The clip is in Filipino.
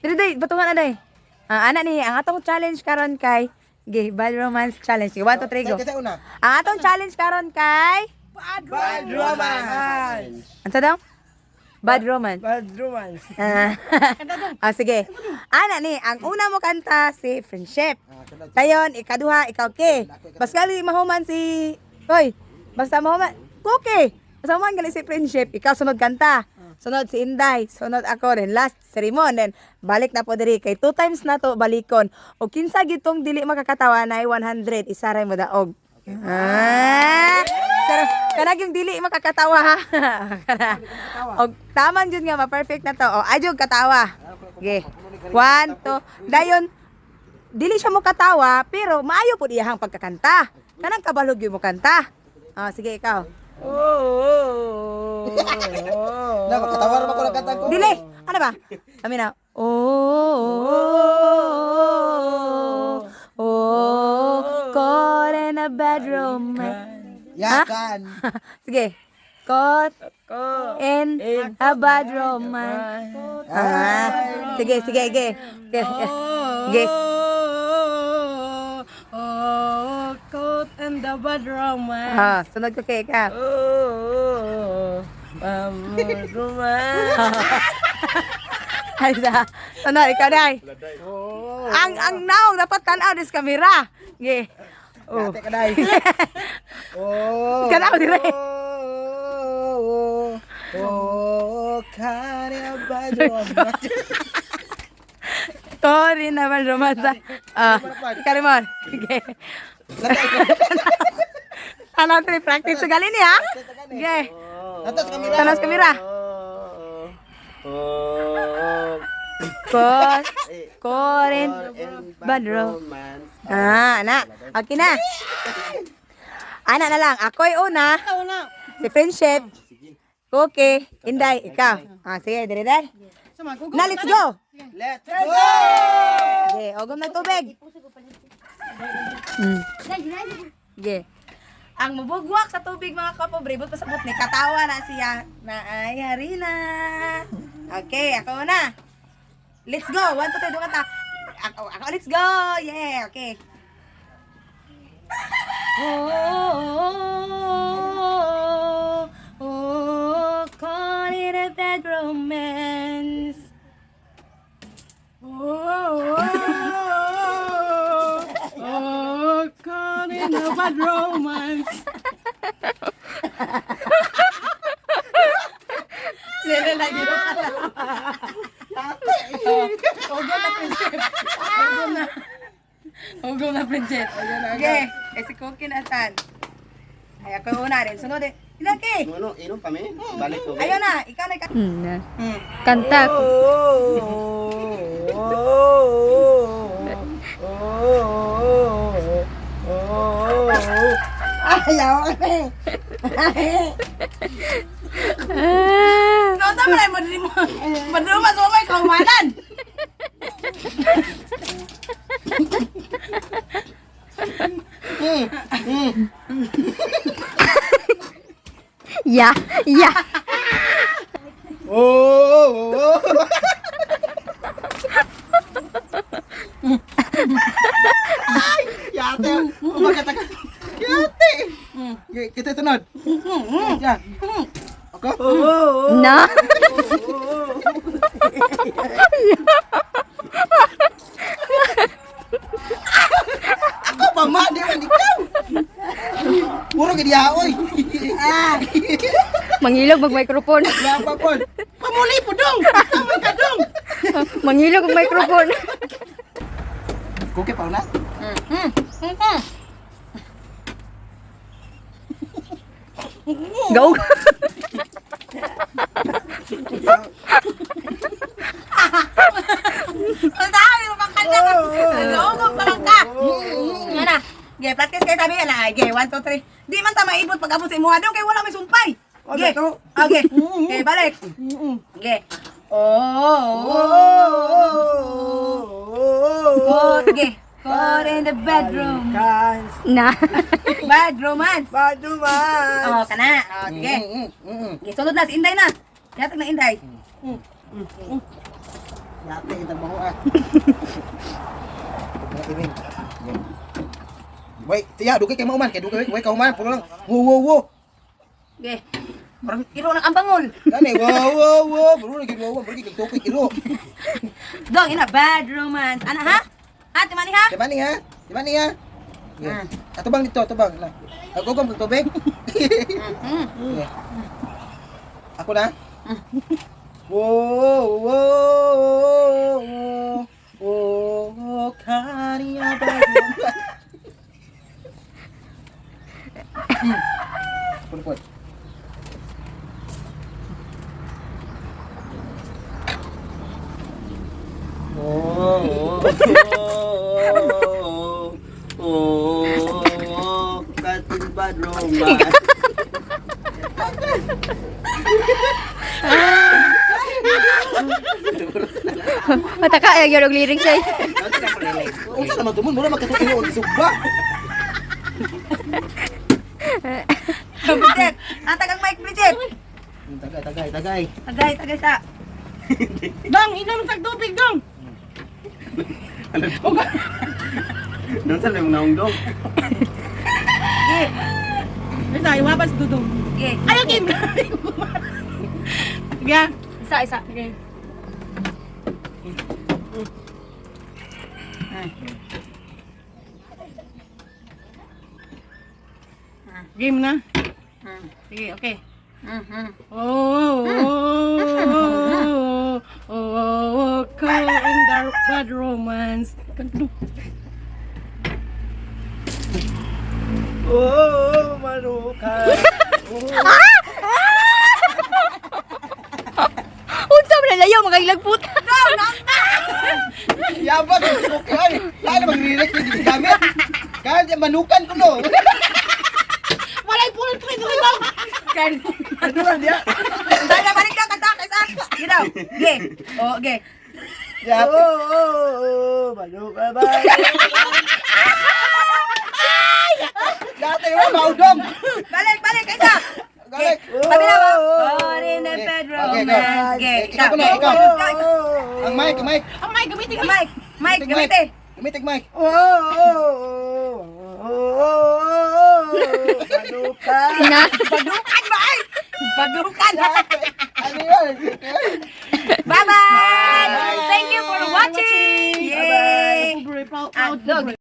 Dili, batungan na day. Ana ni, ang atong challenge karon kay Bad Romance Challenge. 1, 2, 3, go. Kasi una. Ang atong challenge karon kay Bad romance. Ano daw? Bad Romance. Bad romance. Sige. Ana ni, ang una mo kanta si Friendship. Dayon, ikaduha, ikaw ke. Basta gali mahuman si... Hoy, basta mahuman. Kuki. Basta mahuman gali si Friendship. Ikaw sunod kanta. Sunod si Inday. Sunod ako rin. Last, si Rimon. Then, balik na po diri. Kay 2 times na to, balikon. O kinsa gitong dili makakatawa na 100. Isaray mo daog. Pero, kanag yung dili makakatawa ha. O, taman dyan nga, ma-perfect na to. O, adyog katawa. Okay. 1, 2. Dayon, dili siya mo katawa, pero maayo po iyahang pagkakanta. Kanang kabalog yung mo kanta. Sige, ikaw. Na, makatawa naman ko ng kanta ko. Dili! Ano ba? Kami na. Caught in a bad romance. Yakan. Sige. Caught in a bad romance. Sige. Sige. Caught in the bad romance. Sunod ko kay ikaw. Ay, sunod, ikaw day. Ang naong dapat tanaw dis kamera. Sige. Dati ka day. Tanaw dire. Kaya bad romance. Sorry naman, romansa. Karimon. Sige. Tanaw tri practice sa gali niya. Sige. Atas kamera. Tanaw sa kamera. Korin. Bad romance. Anak. Okay na. Anak na lang. Ako'y una. Si Friendship. Okay. Inday, ikaw. Sige, dire day. Na, let's go. Let's go! Okay, ogom ng tubig. Sige. Ang mabugwak sa tubig mga kapobre, but pasabot ni katawa na siya na ay harina. Okay, ako na. Let's go. 1, 2, 3, doon kanta. Ako, let's go. Yeah, okay. Caught in a bad romance. Caught in a bad romance. Lele lagi doon kanta. Ogom na prinsip. Ogom na prinsip. Okay, si Cookie na saan? Ay, ako una rin. Sunod eh. Ilaki! Ano, inom kami? Balik ko. Ayaw na, ikaw na ikaw. Kanta ko. Ayaw kami. Ikaw tama na, madrumas mo may kaumanan. Ya. Yate. Umakata ka. Yate. Kita tunod. Yan. Ako? Na. Ako pa ma, di man ikaw. Puro gid yaoy. Mangilog mag microphone. Lapa pod. Pamuli po dong. Tama ka dong. Mangilog mag microphone. Kuki pa una. Go. Ang dami mo pang kanta ka. Logog pa lang ka. Nga na. Okay, practice kayo sabi ka na. Okay, 1, 2, 3. Di man ta maibot pag abot sa imuha daw kay wala may sumpay. Okay. Okay. Okay, balik. Okay. Okay. Caught in the bedroom. Na. Bad romance. Bad romance. Oh, kana. Okay. Okay, sunod na si Inday na. Yatag na Inday. Dati kita mo ah. Tingin. Wait, tiya dugay kay mauman, kay dugay ka human, puro lang. Wo. Okay. Parang iro ng ambangol. Gani, wo. Puro lagi wo, puro lagi tokay iro. Dong, ina bad romance. Ana ha? Ha, timani ha? Timani ha? Yeah. Atubang dito, atubang. Ako kung tubig. Yeah. Ako na. Wo, kaniya ba? Pulpul. Katin bad romance. Mataka ay gyud lyrics ay. Unsa naman tumun, mura magkatutuyo og suba. Bridget, natagang mic Bridget. Tagay. Tagay sa. Dong, inom sa tubig, dong. Nang sa lemong naungdong. Okay. Isa, iwapas dudong. Okay. Ayaw, game. Sige. Isa. Okay. Game na. Sige, okay. Call in the bad romance. Maruka. Unsa man layo magagilagput. Yabang okay. Lalo magre-react yung gamit. Kaya manukan ko no. Walay full print dito. Kan. Ano lang dia? Dahil na balik ka kanta kaysa. Gino. Okay. Oh, okay. Manuka ba? Dati wa maudom. Balik kaysa. Balik. Pabila ba? Caught in the bad romance. Okay. Ikaw ko na, ikaw. Ang mic. Ang may gamitin ka. Mike, gamitin. Gamitin mic. Manuka. Na. Padukan ba ay? Padukan. Ano yun? Bye-bye. Thank you for watching. Yay. Very proud. Ah, dog.